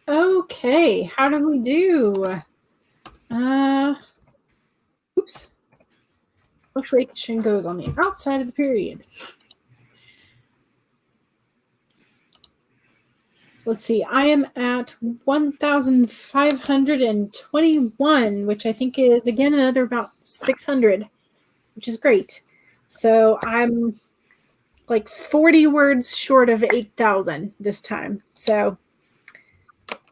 Speaker 1: Okay, how did we do? Oops. Punctuation goes on the outside of the period. Let's see, I am at 1,521, which I think is, again, another about 600, which is great. So I'm like 40 words short of 8,000 this time. So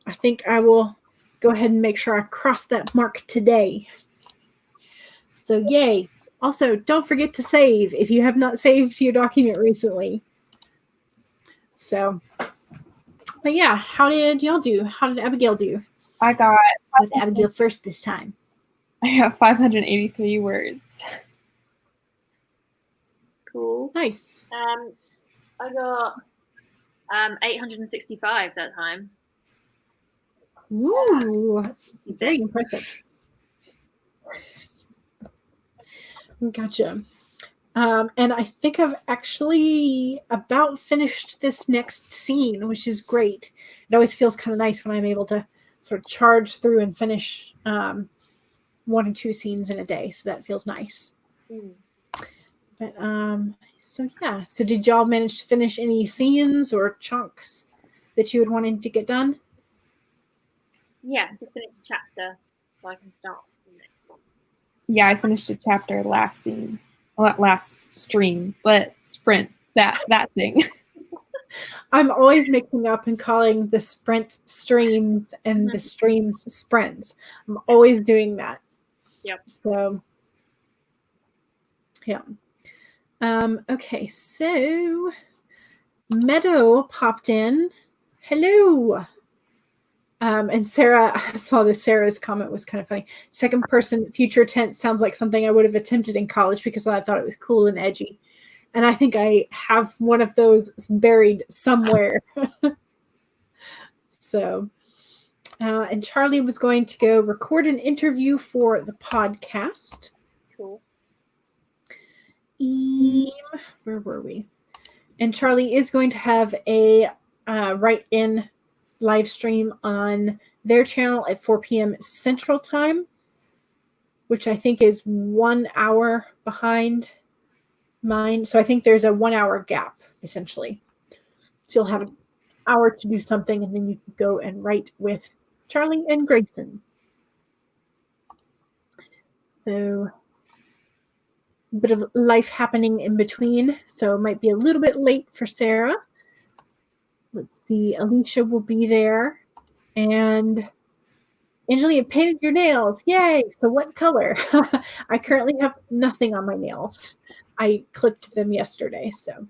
Speaker 1: I think I will go ahead and make sure I cross that mark today. So yay. Also, don't forget to save if you have not saved your document recently. So, but yeah, how did y'all do? How did Abigail do?
Speaker 2: I got
Speaker 1: With Abigail first this time.
Speaker 2: I got 583 words.
Speaker 3: Cool.
Speaker 1: Nice.
Speaker 3: I got 865 that time.
Speaker 1: Ooh, very impressive. Gotcha. And I think I've actually about finished this next scene, which is great. It always feels kind of nice when I'm able to sort of charge through and finish 1 or 2 scenes in a day. So that feels nice. But so yeah. So did y'all manage to finish any scenes or chunks that you had wanted to get done?
Speaker 3: Yeah, just finished a chapter so I can start the next one.
Speaker 2: Yeah, I finished a chapter last scene. Well, not last stream, but sprint. That thing.
Speaker 1: I'm always mixing up and calling the sprints streams and the streams sprints. I'm always doing that.
Speaker 3: Yep.
Speaker 1: So, yeah. Okay, so Meadow popped in. Hello. And Sarah, I saw this. Sarah's comment was kind of funny. Second person future tense sounds like something I would have attempted in college because I thought it was cool and edgy. And I think I have one of those buried somewhere. So, and Charlie was going to go record an interview for the podcast.
Speaker 3: Cool.
Speaker 1: Where were we? And Charlie is going to have a write-in live stream on their channel at 4 p.m. Central Time, which I think is 1 hour behind mine. So I think there's a 1 hour gap, essentially. So you'll have an hour to do something, and then you can go and write with Charlie and Grayson. So a bit of life happening in between. So it might be a little bit late for Sarah. Let's see. Alicia will be there. And Angelina painted your nails. Yay. So what color? I currently have nothing on my nails. I clipped them yesterday. So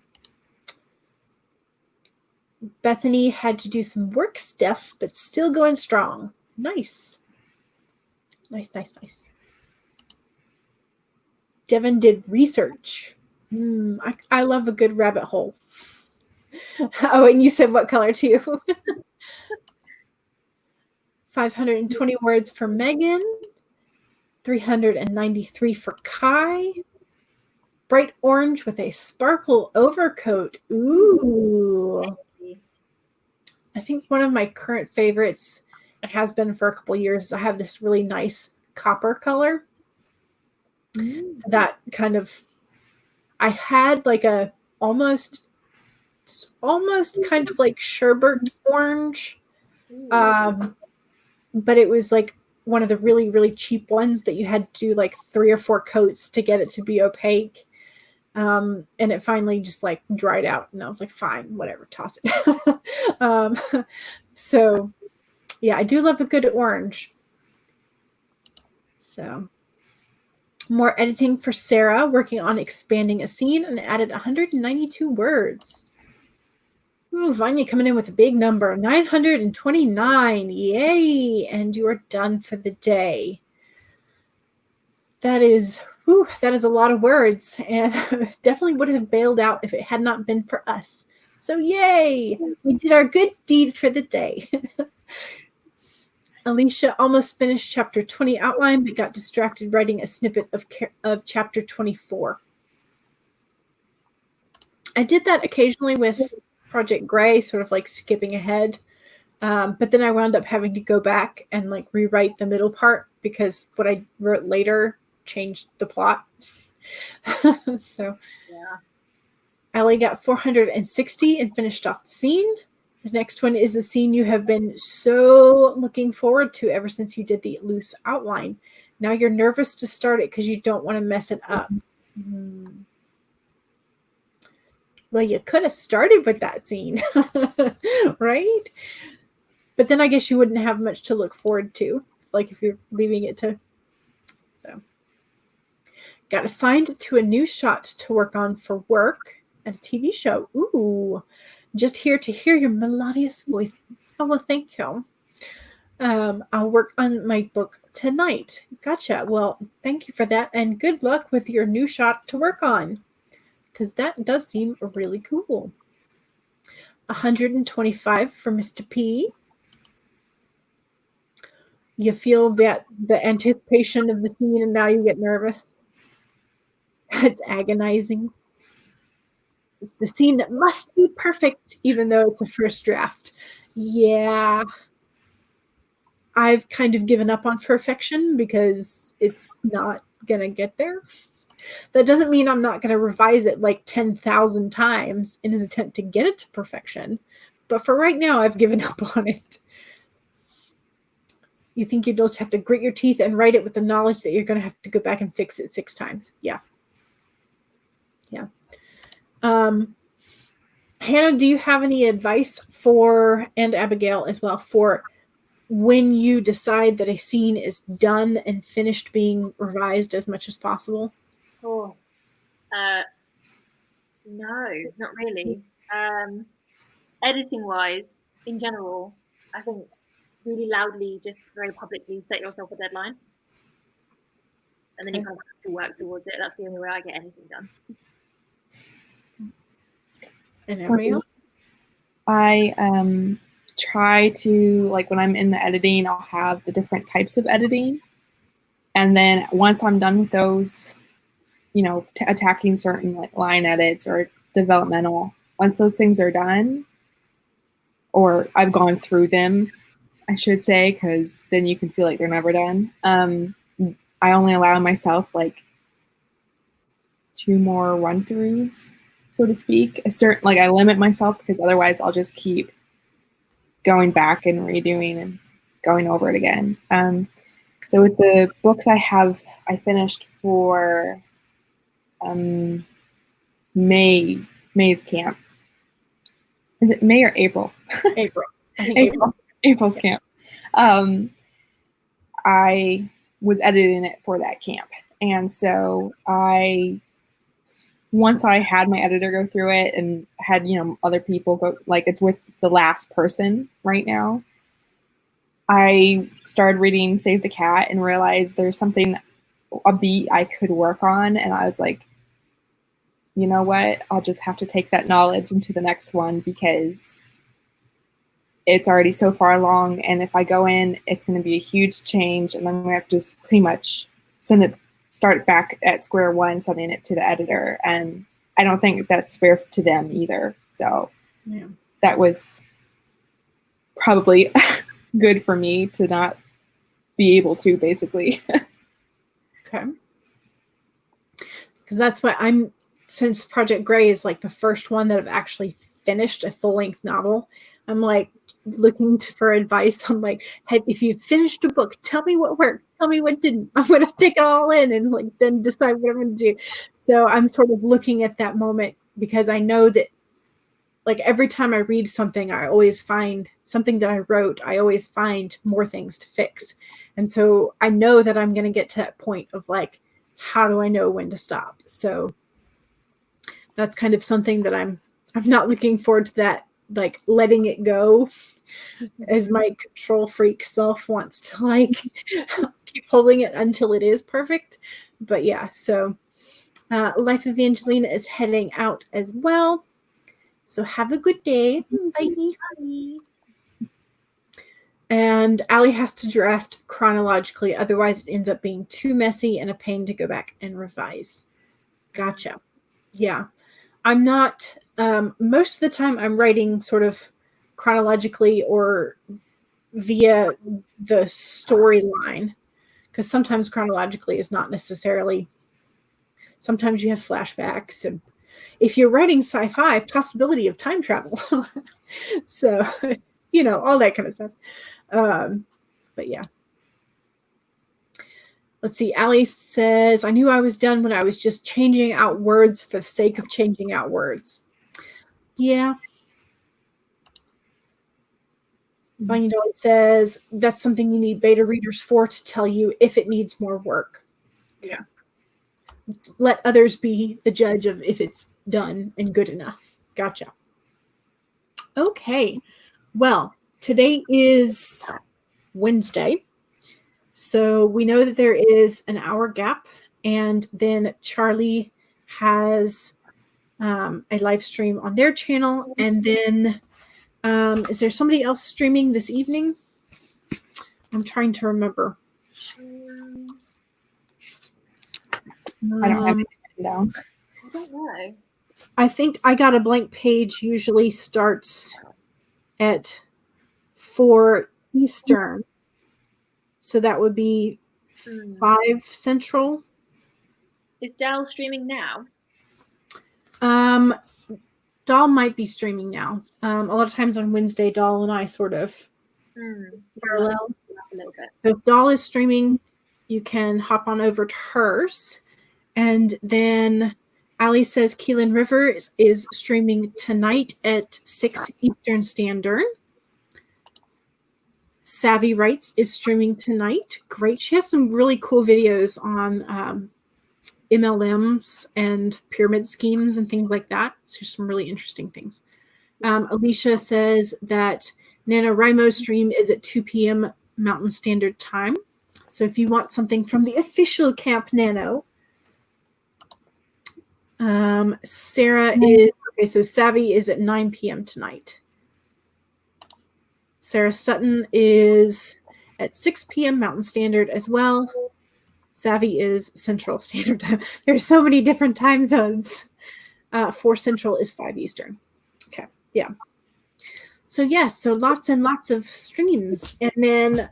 Speaker 1: Bethany had to do some work stuff, but still going strong. Nice. Nice, nice, nice. Devin did research. I love a good rabbit hole. Oh, and you said what color too? 520 words for Megan. 393 for Kai. Bright orange with a sparkle overcoat. Ooh. I think one of my current favorites, it has been for a couple years, is I have this really nice copper color. So that kind of, I had like a almost kind of like sherbet orange, but it was like one of the really, really cheap ones that you had to do like 3 or 4 coats to get it to be opaque. And it finally just like dried out, and I was like, fine, whatever, toss it. So yeah, I do love a good orange. So more editing for Sarah, working on expanding a scene, and added 192 words. Ooh, Vanya coming in with a big number, 929. Yay! And you are done for the day. That is a lot of words, and definitely would have bailed out if it had not been for us. So yay! We did our good deed for the day. Alicia almost finished chapter 20 outline, but got distracted writing a snippet of chapter 24. I did that occasionally with Project Gray, sort of like skipping ahead. But then I wound up having to go back and like rewrite the middle part because what I wrote later changed the plot. So
Speaker 3: Yeah.
Speaker 1: Allie got 460 and finished off the scene. The next one is the scene you have been so looking forward to ever since you did the loose outline. Now you're nervous to start it because you don't want to mess it up. Well, you could have started with that scene, right? But then I guess you wouldn't have much to look forward to, like if you're leaving it to. So, got assigned to a new shot to work on for work at a TV show. Ooh, just here to hear your melodious voices. Oh, well, thank you. I'll work on my book tonight. Gotcha. Well, thank you for that, and good luck with your new shot to work on, because that does seem really cool. 125 for Mr. P. You feel that the anticipation of the scene, and now you get nervous. It's agonizing. It's the scene that must be perfect, even though it's a first draft. Yeah. I've kind of given up on perfection because it's not going to get there. That doesn't mean I'm not going to revise it like 10,000 times in an attempt to get it to perfection. But for right now, I've given up on it. You think you just have to grit your teeth and write it with the knowledge that you're going to have to go back and fix it 6 times. Yeah. Yeah. Hannah, do you have any advice for, and Abigail as well, for when you decide that a scene is done and finished being revised as much as possible?
Speaker 3: Oh, no, not really. Editing wise, in general, I think really loudly, just very publicly set yourself a deadline. And then you kind of have to work towards it. That's the only way I get anything done.
Speaker 1: And Abigail?
Speaker 2: I try to, like, when I'm in the editing, I'll have the different types of editing. And then once I'm done with those, you know, attacking certain like line edits or developmental, once those things are done, or I've gone through them, I should say, because then you can feel like they're never done. I only allow myself like 2 more run-throughs, so to speak. I limit myself because otherwise I'll just keep going back and redoing and going over it again. So with the books I finished for May's camp. Is it May or April?
Speaker 1: April. I think
Speaker 2: April's camp. I was editing it for that camp. And so once I had my editor go through it and had, you know, other people go, like it's with the last person right now, I started reading Save the Cat and realized there's a beat I could work on. And I was like, you know what, I'll just have to take that knowledge into the next one because it's already so far along. And if I go in, it's going to be a huge change. And I'm going to have to just pretty much start back at square one, sending it to the editor. And I don't think that's fair to them either. So yeah, that was probably good for me to not be able to, basically.
Speaker 1: Okay. Because that's what since Project Gray is like the first one that I've actually finished a full-length novel, I'm like looking for advice on like, hey, if you finished a book, tell me what worked, tell me what didn't. I'm going to take it all in and like then decide what I'm going to do. So I'm sort of looking at that moment because I know that like every time I read something, I always find something that I wrote, I always find more things to fix. And so I know that I'm going to get to that point of like, how do I know when to stop? So that's kind of something that I'm not looking forward to, that like letting it go, as my control freak self wants to like keep holding it until it is perfect. But yeah, so Life of Angelina is heading out as well. So have a good day. Bye. And Allie has to draft chronologically, otherwise it ends up being too messy and a pain to go back and revise. Gotcha. Yeah. I'm not, most of the time I'm writing sort of chronologically or via the storyline, because sometimes chronologically is not necessarily. Sometimes you have flashbacks, and if you're writing sci-fi, possibility of time travel. So, all that kind of stuff. But yeah. Let's see. Allie says, I knew I was done when I was just changing out words for the sake of changing out words. Yeah. Bunny Dolly says, that's something you need beta readers for, to tell you if it needs more work.
Speaker 2: Yeah.
Speaker 1: Let others be the judge of if it's done and good enough. Gotcha. Okay. Well, today is Wednesday. So we know that there is an hour gap, and then Charlie has a live stream on their channel. And then is there somebody else streaming this evening? I'm trying to remember.
Speaker 2: I don't have it written down.
Speaker 3: I don't know.
Speaker 1: I think I Got a Blank Page usually starts at 4 Eastern. So that would be 5 Central.
Speaker 3: Is Dal streaming now?
Speaker 1: Doll might be streaming now. A lot of times on Wednesday, Doll and I sort of parallel.
Speaker 3: A little bit.
Speaker 1: So if Doll is streaming, you can hop on over to hers. And then Allie says Keelan River is streaming tonight at 6 Eastern Standard. Savvy Writes is streaming tonight. Great. She has some really cool videos on MLMs and pyramid schemes and things like that. So there's some really interesting things. Alicia says that NaNoWriMo stream is at 2 p.m. Mountain Standard Time. So if you want something from the official Camp Nano, Sarah is, okay, so Savvy is at 9 p.m. tonight. Sarah Sutton is at 6 p.m. Mountain Standard as well. Savvy is Central Standard Time. There's so many different time zones. 4 Central is 5 Eastern. Okay, yeah. So yes, so lots and lots of streams. And then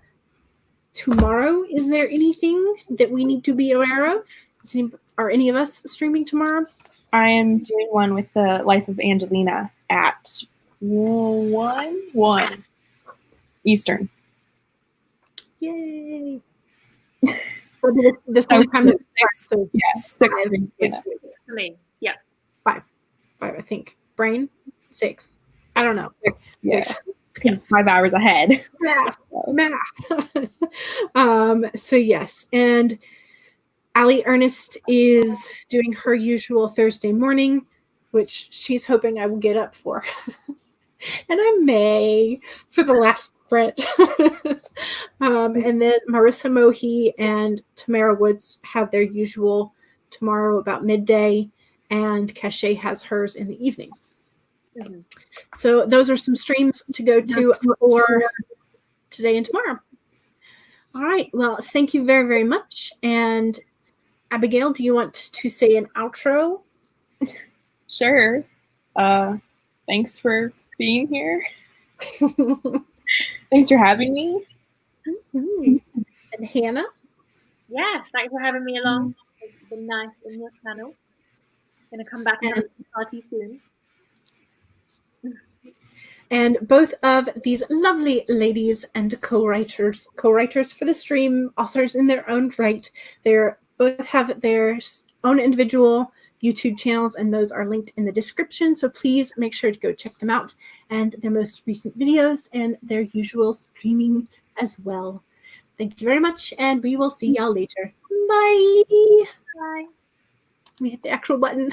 Speaker 1: tomorrow, is there anything that we need to be aware of? Are any of us streaming tomorrow?
Speaker 2: I am doing one with the Life of Angelina at 1 Eastern.
Speaker 1: Yay! The same time that
Speaker 2: 6.
Speaker 1: So
Speaker 2: yeah, 6 for Angelina.
Speaker 3: For me, yeah.
Speaker 1: 5, I think. Brain 6. I don't know.
Speaker 2: 6. Yeah, because it's 5 hours ahead.
Speaker 1: Math. So yes, and Allie Ernest is doing her usual Thursday morning, which she's hoping I will get up for. And I may for the last sprint. And then Marissa Mohi and Tamara Woods have their usual tomorrow about midday, and Cachet has hers in the evening. Mm-hmm. So those are some streams to go to for today and tomorrow. All right. Well, thank you very, very much. And Abigail, do you want to say an outro?
Speaker 2: Sure. Thanks for being here. Thanks for having me.
Speaker 1: Mm-hmm. And Hannah?
Speaker 3: Yeah, thanks for having me along. It's been nice in your channel. Going to come back and have a party soon.
Speaker 1: And both of these lovely ladies and co-writers for the stream, authors in their own right, they both have their own individual YouTube channels, and those are linked in the description. So please make sure to go check them out, and their most recent videos and their usual streaming as well. Thank you very much, and we will see y'all later. Bye.
Speaker 3: Bye.
Speaker 1: Let me hit the actual button.